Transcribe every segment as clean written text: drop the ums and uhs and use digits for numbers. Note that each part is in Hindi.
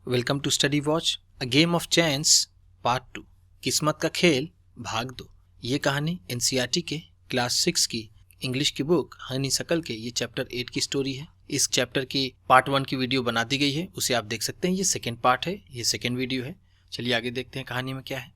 Welcome to study watch a game of chance part 2 किस्मत का खेल भाग 2। ये कहानी एनसीईआरटी के क्लास 6 की इंग्लिश की बुक हनीसकल के ये चैप्टर 8 की स्टोरी है। इस चैप्टर की पार्ट 1 की वीडियो बना दी गई है, उसे आप देख सकते हैं। ये सेकेंड पार्ट है, ये सेकेंड वीडियो है। चलिए आगे देखते हैं कहानी में क्या है।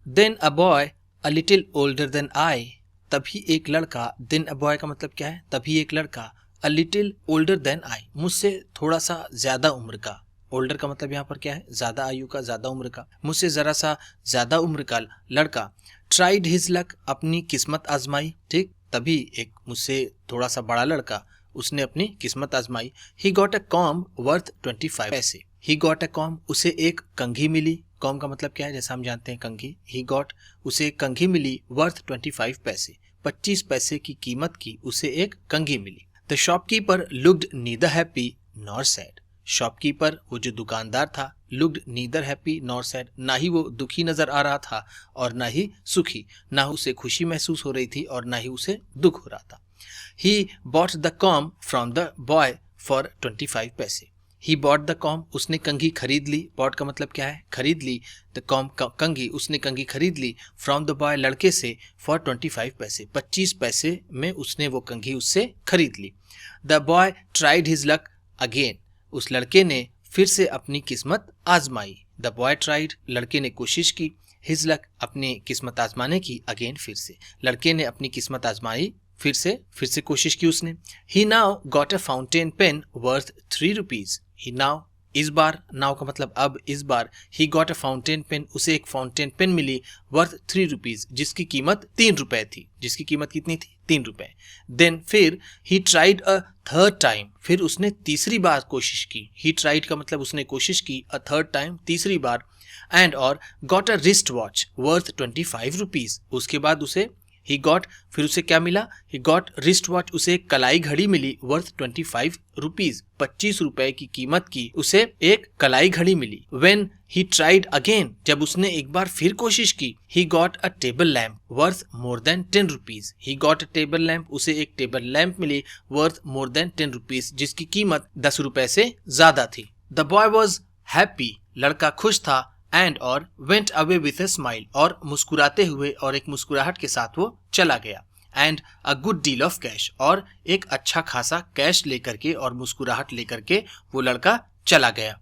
Then a boy a little older than I, तभी एक लड़का। देन अ बॉय का मतलब क्या है? तभी एक लड़का। A little older than I, मुझसे थोड़ा सा ज्यादा उम्र का। ओल्डर का मतलब यहाँ पर क्या है? ज्यादा आयु का, ज्यादा उम्र का। मुझसे जरा सा ज्यादा उम्र का लड़का। ट्राइड हिज लक, अपनी किस्मत आजमाई। ठीक, तभी एक मुझसे थोड़ा सा बड़ा लड़का, उसने अपनी किस्मत आजमाई। He got a comb worth 25 पैसे। ही गॉट अ कॉम, उसे एक कंघी मिली। कॉम का मतलब क्या है? जैसा हम जानते हैं कंघी। ही गॉट, उसे एक कंघी मिली वर्थ 25 पैसे। 25 पैसे की कीमत की उसे एक कंघी मिली। The shopkeeper looked neither happy nor sad. Shopkeeper, वो जो दुकानदार था, looked neither happy nor sad, ना ही वो दुखी नजर आ रहा था और ना ही सुखी। ना उसे खुशी महसूस हो रही थी और ना ही उसे दुख हो रहा था। He bought the com from the boy for 25 पैसे। ही बॉट द कॉम, उसने कंघी खरीद ली। बॉट का मतलब क्या है? खरीद ली। द कॉम, कंघी, उसने कंघी खरीद ली। फ्रॉम द बॉय, लड़के से। फॉर 25 पैसे, 25 पैसे में उसने वो कंघी उससे खरीद ली। The boy tried his luck again, उस लड़के ने फिर से अपनी किस्मत आजमाई। द बॉय ट्राइड, लड़के ने कोशिश की। हिज लक, अपनी किस्मत आजमाने की। अगेन, फिर से। लड़के ने अपनी किस्मत आजमाई, फिर से कोशिश की उसने। He now got a fountain pen worth 3 rupees. He now, इस बार। नाउ का मतलब अब, इस बार। He got a fountain pen, उसे एक फाउंटेन पेन मिली वर्थ 3 रुपीज, जिसकी कीमत 3 रुपए थी। जिसकी कीमत कितनी थी? 3 रुपए। देन, फिर। He tried a third time, फिर उसने तीसरी बार कोशिश की। ही ट्राइड का मतलब उसने कोशिश की। अ थर्ड टाइम, तीसरी बार। एंड और got a wrist watch worth 25 rupees. उसके बाद उसे ही गॉट, फिर उसे क्या मिला? ही गॉट रिस्ट वॉच, उसे एक कलाई घड़ी मिली वर्थ 25 रुपीज। 25 रुपए की कीमत की उसे एक कलाई घड़ी मिली। वेन ही ट्राइड अगेन, जब उसने एक बार फिर कोशिश की। ही गॉट अ table lamp worth more than 10 rupees. ही गॉट अ टेबल लैम्प, उसे एक टेबल लैम्प मिली वर्थ मोर देन 10 रुपीज, जिसकी कीमत 10 रुपए से ज्यादा थी। द बॉय वॉज हैप्पी, लड़का खुश था। एंड और went away with a smile, और मुस्कुराते हुए और एक मुस्कुराहट के साथ वो चला गया। And a good deal of cash, और एक अच्छा खासा कैश लेकर के और मुस्कुराहट लेकर के वो लड़का चला गया।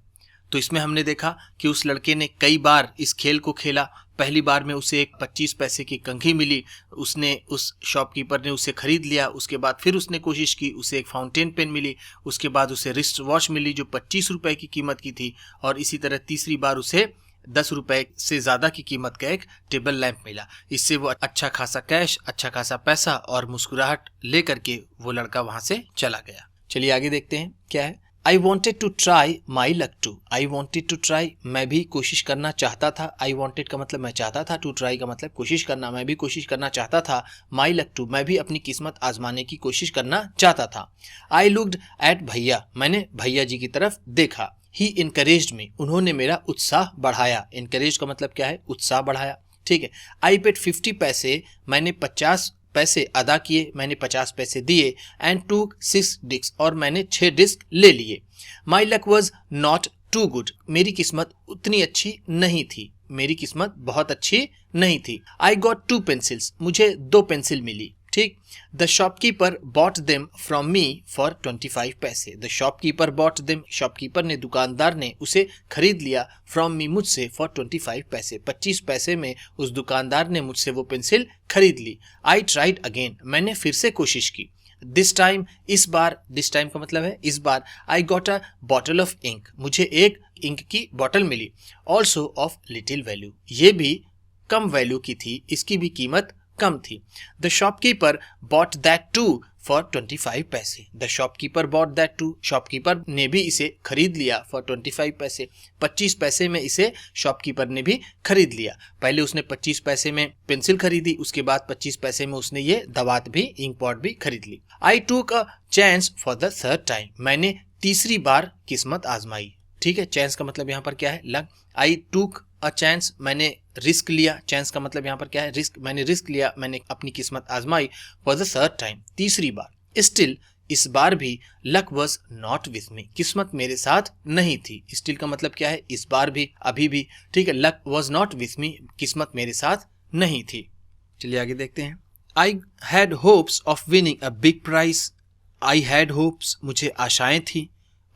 तो इसमें हमने देखा कि उस लड़के ने कई बार इस खेल को खेला। पहली बार में उसे एक 25 पैसे की कंघी मिली, उसने, उस शॉपकीपर ने उसे खरीद लिया। उसके बाद फिर उसने कोशिश की, उसे एक फाउंटेन पेन मिली। उसके बाद उसे रिस्ट वॉच मिली जो 25 रुपए की कीमत की थी। और इसी तरह तीसरी बार उसे 10 रुपए से ज्यादा की कीमत का एक टेबल लैंप मिला। इससे वो अच्छा खासा कैश, अच्छा खासा पैसा और मुस्कुराहट लेकर के वो लड़का वहां से चला गया। चलिए आगे देखते हैं क्या है। I wanted to try my luck too. I wanted to try, मैं भी कोशिश करना चाहता था। आई वॉन्टेड का मतलब मैं चाहता था। टू ट्राई का मतलब कोशिश करना, मैं भी कोशिश करना चाहता था। माई लक टू, मैं भी अपनी किस्मत आजमाने की कोशिश करना चाहता था। आई लुक्ड एट भैया, मैंने भैया जी की तरफ देखा। ही इनकरेज्ड मी, उन्होंने मेरा उत्साह बढ़ाया। इनकरेज का मतलब क्या है? उत्साह बढ़ाया। ठीक है। आई पेड 50 पैसे, मैंने 50 पैसे अदा किए, मैंने 50 पैसे दिए। एंड टूक 6 डिस्क, और मैंने 6 डिस्क ले लिए। My luck was not too good, मेरी किस्मत उतनी अच्छी नहीं थी। मेरी किस्मत बहुत अच्छी नहीं थी। आई गॉट 2 पेंसिल्स, मुझे 2 पेंसिल मिली। ठीक। The shopkeeper bot them from me for 25 पैसे। The shopkeeper bot them, shopkeeper ने, दुकानदार ने उसे खरीद लिया। फ्रॉम मी, मुझसे। फॉर 25 पैसे, 25 पैसे में उस दुकानदार ने मुझसे वो पेंसिल खरीद ली। आई ट्राइड अगेन, मैंने फिर से कोशिश की। दिस टाइम, इस बार। दिस टाइम का मतलब है इस बार। I got a bottle of ink, मुझे एक इंक की बॉटल मिली। ऑल्सो ऑफ लिटिल वैल्यू, ये भी कम वैल्यू की थी, इसकी भी कीमत कम थी। The shopkeeper bought that too for 25 पैसे। The shopkeeper bought that too, shopkeeper ने भी इसे खरीद लिया फॉर 25 पैसे। 25 पैसे में इसे शॉपकीपर ने भी खरीद लिया। पहले उसने 25 पैसे में पेंसिल खरीदी, उसके बाद 25 पैसे में उसने ये दवात भी, इंक पॉट भी खरीद ली। आई टूक a chance for the third time, मैंने तीसरी बार किस्मत आजमाई। ठीक है। चांस का मतलब यहाँ पर क्या है? लक। आई टूक अ चांस, मैंने रिस्क लिया। चांस का मतलब यहाँ पर क्या है? रिस्क। मैंने रिस्क लिया, मैंने अपनी किस्मत आजमाई फॉर द थर्ड टाइम, तीसरी बार। स्टिल, इस बार भी luck was not with me, किस्मत मेरे साथ नहीं थी। स्टिल का मतलब क्या है, इस बार भी, अभी भी, ठीक है। Luck was not with me, किस्मत मेरे साथ नहीं थी। चलिए आगे देखते हैं। I had hopes of winning a big prize, I had hopes मुझे आशाएं थी,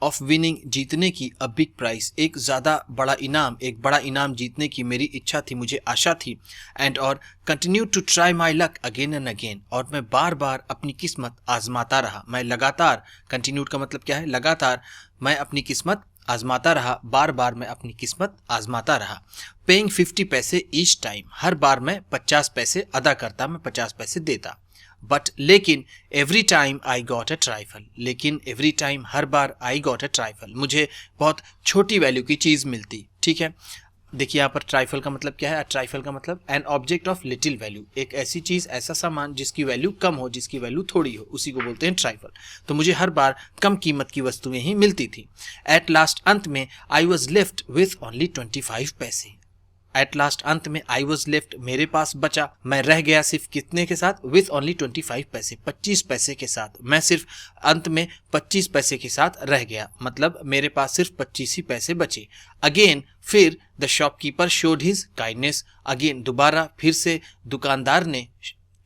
ऑफ विनिंग जीतने की, अ बिग प्राइज एक ज़्यादा बड़ा इनाम, एक बड़ा इनाम जीतने की मेरी इच्छा थी, मुझे आशा थी। एंड और continue to try my luck again and again, और मैं बार बार अपनी किस्मत आजमाता रहा। मैं लगातार, कंटिन्यूड का मतलब क्या है, लगातार मैं अपनी किस्मत आजमाता रहा, बार बार मैं अपनी किस्मत आजमाता रहा। पेइंग 50 पैसे ईच टाइम, हर बार मैं 50 पैसे अदा करता, मैं 50 पैसे देता। बट लेकिन every time I got a trifle, लेकिन एवरी टाइम हर बार आई गॉट अ ट्राइफल, मुझे बहुत छोटी वैल्यू की चीज़ मिलती। ठीक है, देखिए यहाँ पर ट्राइफल का मतलब क्या है, ट्राइफल का मतलब an object of little value, एक ऐसी चीज़, ऐसा सामान जिसकी वैल्यू कम हो, जिसकी वैल्यू थोड़ी हो, उसी को बोलते हैं ट्राइफल। तो मुझे हर बार कम कीमत की वस्तुएं ही मिलती थी। एट लास्ट, अंत में, I was left with only 25 पैसे। एट लास्ट, अंत में, आई वॉज लेफ्ट मेरे पास बचा, मैं रह गया सिर्फ कितने के साथ, विथ ओनली 25 पैसे, 25 पैसे के साथ, मैं सिर्फ अंत में 25 पैसे के साथ रह गया, मतलब मेरे पास सिर्फ 25 ही पैसे बचे। अगेन, फिर the shopkeeper showed his kindness, again दोबारा, फिर से दुकानदार ने,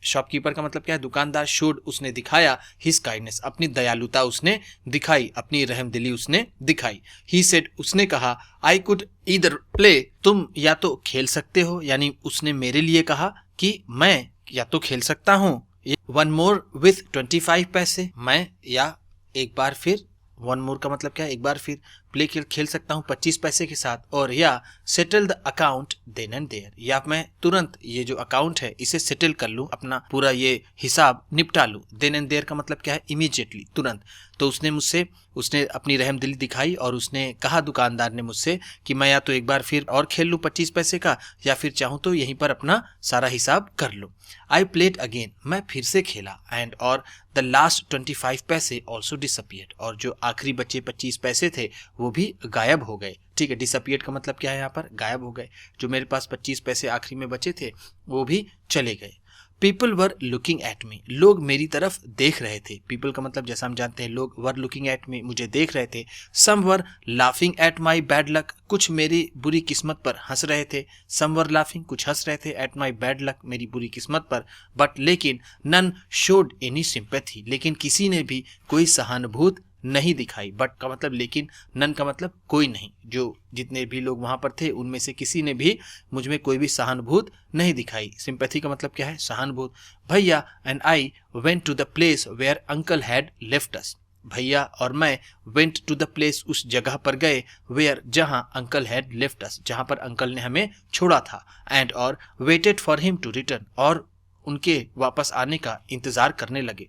शॉपकीपर का मतलब क्या है, दुकानदार, शोड उसने दिखाया, हिज काइंडनेस अपनी दयालुता उसने दिखाई, अपनी रहमदिली उसने दिखाई। ही सेड उसने कहा, आई कुड ईदर प्ले, तुम या तो खेल सकते हो, यानी उसने मेरे लिए कहा कि मैं या तो खेल सकता हूँ, वन मोर विथ 25 पैसे, मैं या एक बार फिर, वन मोर का मतलब क्या है, एक बार फिर प्ले खेल सकता हूँ 25 पैसे के साथ, और या settle the account then and there, या मैं तुरंत ये जो अकाउंट है इसे सेटल कर लूँ, अपना पूरा ये हिसाब निपटा लूँ। देन एंड देयर का मतलब क्या है, इमीडिएटली, तुरंत। तो उसने मुझसे, उसने अपनी रहमदिली दिखाई और उसने कहा, दुकानदार ने मुझसे, कि मैं या तो एक बार फिर और खेल लूँ 25 पैसे का, या फिर चाहूँ तो यहीं पर अपना सारा हिसाब कर लूँ। आई प्लेड अगेन, मैं फिर से खेला, एंड और द लास्ट 25 पैसे ऑल्सो डिसअपियर्ड, और जो आखिरी बचे 25 पैसे थे वो भी गायब हो गए। ठीक है, डिसअपियर्ड का मतलब क्या है, यहाँ पर गायब हो गए। जो मेरे पास 25 पैसे आखिरी में बचे थे वो भी चले गए। People were looking at me, लोग मेरी तरफ देख रहे थे। पीपल का मतलब जैसा हम जानते हैं, लोग, वर लुकिंग एट मी, मुझे देख रहे थे। Some were laughing at my bad luck, कुछ मेरी बुरी किस्मत पर हंस रहे थे। सम वर लाफिंग, कुछ हंस रहे थे, एट माई बैड लक, मेरी बुरी किस्मत पर। बट लेकिन, नन शोड एनी सिंपैथी, लेकिन किसी ने भी कोई सहानुभूति नहीं दिखाई। बट का मतलब लेकिन, नन का मतलब कोई नहीं, जो जितने भी लोग वहां पर थे उनमें से किसी ने भी मुझ में कोई भी सहानुभूति नहीं दिखाई। सिंपैथी का मतलब क्या है, सहानुभूति। भैया and I went to the place where uncle had left us, भैया और मैं वेंट टू द प्लेस, उस जगह पर गए, वेयर, जहां, अंकल हैड लेफ्ट अस, जहां पर अंकल ने हमें छोड़ा था। एंड और waited for him to return, और उनके वापस आने का इंतजार करने लगे।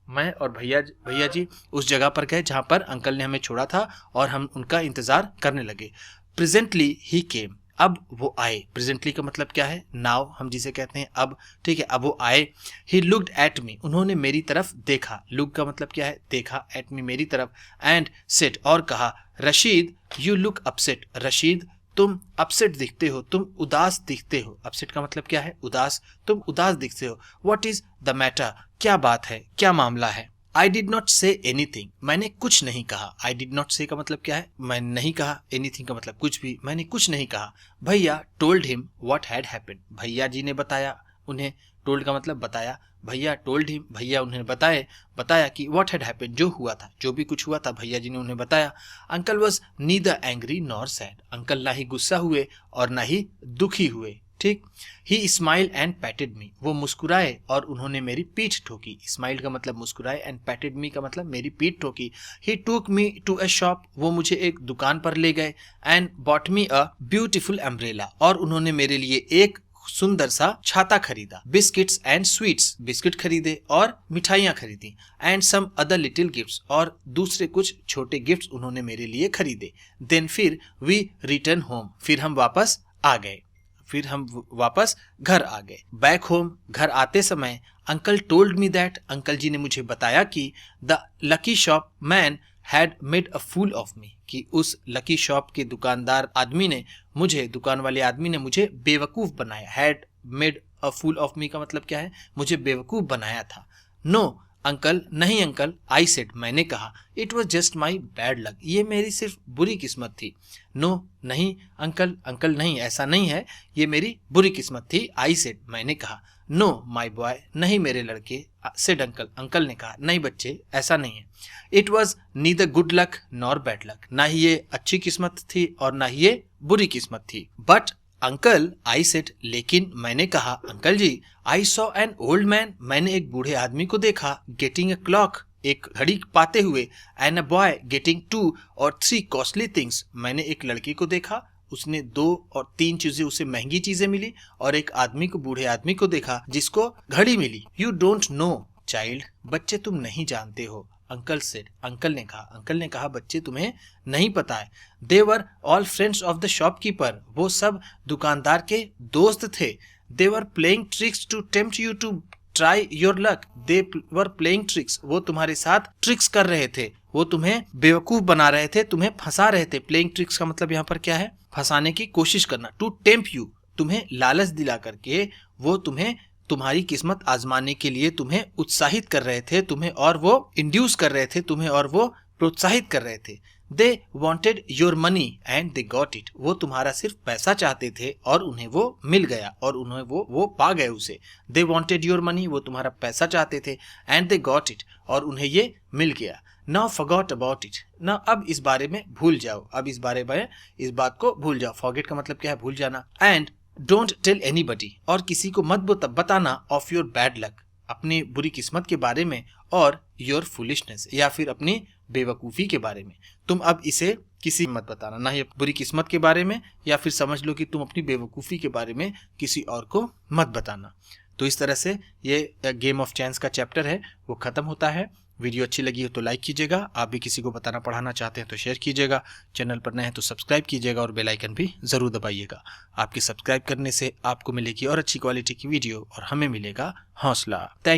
मैं और भैया जी उस जगह पर गए जहां पर अंकल ने हमें छोड़ा था, और हम उनका इंतजार करने लगे। प्रेजेंटली ही केम, अब वो आए। प्रेजेंटली का मतलब क्या है, नाउ, हम जिसे कहते हैं अब। ठीक है, अब वो आए। ही लुक्ड एट मी, उन्होंने मेरी तरफ देखा। लुक का मतलब क्या है, देखा, एट मी, मेरी तरफ। एंड सेड, और कहा, Rashid you look upset, Rashid तुम अपसेट दिखते हो, तुम उदास दिखते हो। अपसेट का मतलब क्या है, उदास, तुम उदास दिखते हो। व्हाट इज द मैटर, क्या बात है, क्या मामला है। I did not say anything, मैंने कुछ नहीं कहा। आई डिड नॉट से का मतलब क्या है, मैंने नहीं कहा। एनीथिंग का मतलब कुछ भी, मैंने कुछ नहीं कहा। भैया told him what had happened, भैया जी ने बताया उन्हें। टोल्ड का मतलब बताया। भैया टोल्ड हिम, भैया उन्हें बताया कि व्हाट हैड हैपेंड, जो हुआ था, जो भी कुछ हुआ था, भैया जी ने उन्हें बताया। Uncle was neither angry nor sad, uncle ना ही गुस्सा हुए और ना ही दुखी हुए। ठीक। ही स्माइल एंड पैटेड मी, वो मुस्कुराए और उन्होंने मेरी पीठ ठोकी। स्माइल का मतलब मुस्कुराए, एंड पैटेड मी का मतलब मेरी पीठ ठोकी। ही टूक मी टू अ शॉप, वो मुझे एक दुकान पर ले गए। And bought me a beautiful umbrella, और उन्होंने मेरे लिए एक सुंदर सा छाता खरीदा। बिस्किट्स एंड स्वीट्स, बिस्किट खरीदे और मिठाइयाँ खरीदी। And some other little gifts, और दूसरे कुछ छोटे गिफ्ट्स उन्होंने मेरे लिए खरीदे। देन फिर वी रिटर्न होम, फिर हम वापस आ गए, फिर हम वापस घर आ गए। बैक होम, घर आते समय, uncle told me that, uncle जी ने मुझे बताया कि the lucky shop man had made a fool of me, कि उस लकी शॉप के दुकानदार आदमी ने मुझे, दुकान वाले आदमी ने मुझे बेवकूफ बनाया। Had made a fool of me का मतलब क्या है, मुझे बेवकूफ बनाया था। नो अंकल, नहीं अंकल, आई सेड, मैंने कहा, it was just my bad luck, ये मेरी सिर्फ बुरी किस्मत थी। नो, नहीं अंकल, अंकल नहीं, ऐसा नहीं है, ये मेरी बुरी किस्मत थी। आई सेड, मैंने कहा। नो माई बॉय, नहीं मेरे लड़के। सेड अंकल, अंकल ने कहा, नहीं बच्चे, ऐसा नहीं है। It was neither good luck nor bad luck, ना ही ये अच्छी किस्मत थी और ना ही ये बुरी किस्मत थी। बट अंकल, आई सेड, लेकिन मैंने कहा, uncle ji, I saw an old man, मैंने एक बूढ़े आदमी को देखा, गेटिंग ए क्लॉक, एक घड़ी पाते हुए, एंड अ बॉय गेटिंग 2 और 3 कॉस्टली थिंग्स, मैंने एक लड़की को देखा, उसने 2 और 3 चीजें, उसे महंगी चीजें मिली, और एक आदमी को, बूढ़े आदमी को देखा जिसको घड़ी मिली। यू डोंट नो चाइल्ड, बच्चे तुम नहीं जानते हो। अंकल सेड, अंकल ने कहा, बच्चे तुम्हें नहीं पता है। They were all friends of the shopkeeper, वो सब दुकानदार के दोस्त थे। They were playing tricks to tempt you to try your luck, they were playing tricks, वो तुम्हारे साथ ट्रिक्स कर रहे थे, वो तुम्हें बेवकूफ बना रहे थे, तुम्हें फंसा रहे थे। प्लेइंग ट्रिक्स का मतलब यहाँ पर क्या है? फंसाने की कोशिश करना। टू टेम्प्ट यू, तुम्हें लालच दिला करके वो तुम्हें तुम्हारी किस्मत आजमाने के लिए तुम्हें उत्साहित कर रहे थे, तुम्हें और वो इंड्यूस कर रहे थे, तुम्हें और वो प्रोत्साहित कर रहे थे। They wanted your money and they got it, वो तुम्हारा सिर्फ पैसा चाहते थे और उन्हें वो मिल गया, और उन्हें वो पा गए उसे। दे वॉन्टेड योर मनी, वो तुम्हारा पैसा चाहते थे, एंड दे गॉट इट, और उन्हें ये मिल गया। नाउ फॉरगॉट अबाउट इट, ना अब इस बारे में भूल जाओ, अब इस बारे में इस बात को भूल जाओ। फॉरगेट का मतलब क्या है? भूल जाना। एंड डोंट टेल एनीबडी, और किसी को मत बताना, ऑफ योर बैड लक, अपनी बुरी किस्मत के बारे में, और योर फुलिशनेस, या फिर अपनी बेवकूफ़ी के बारे में। तुम अब इसे किसी मत बताना, ना ही बुरी किस्मत के बारे में, या फिर समझ लो कि तुम अपनी बेवकूफ़ी के बारे में किसी और को मत बताना। तो इस तरह से ये गेम ऑफ चैंस का चैप्टर है वो ख़त्म होता है। वीडियो अच्छी लगी हो तो लाइक कीजिएगा, आप भी किसी को बताना पढ़ाना चाहते हैं तो शेयर कीजिएगा, चैनल पर नए हैं तो सब्सक्राइब कीजिएगा और बेल आइकन भी ज़रूर दबाइएगा। आपके सब्सक्राइब करने से आपको मिलेगी और अच्छी क्वालिटी की वीडियो, और हमें मिलेगा हौसला। थैंक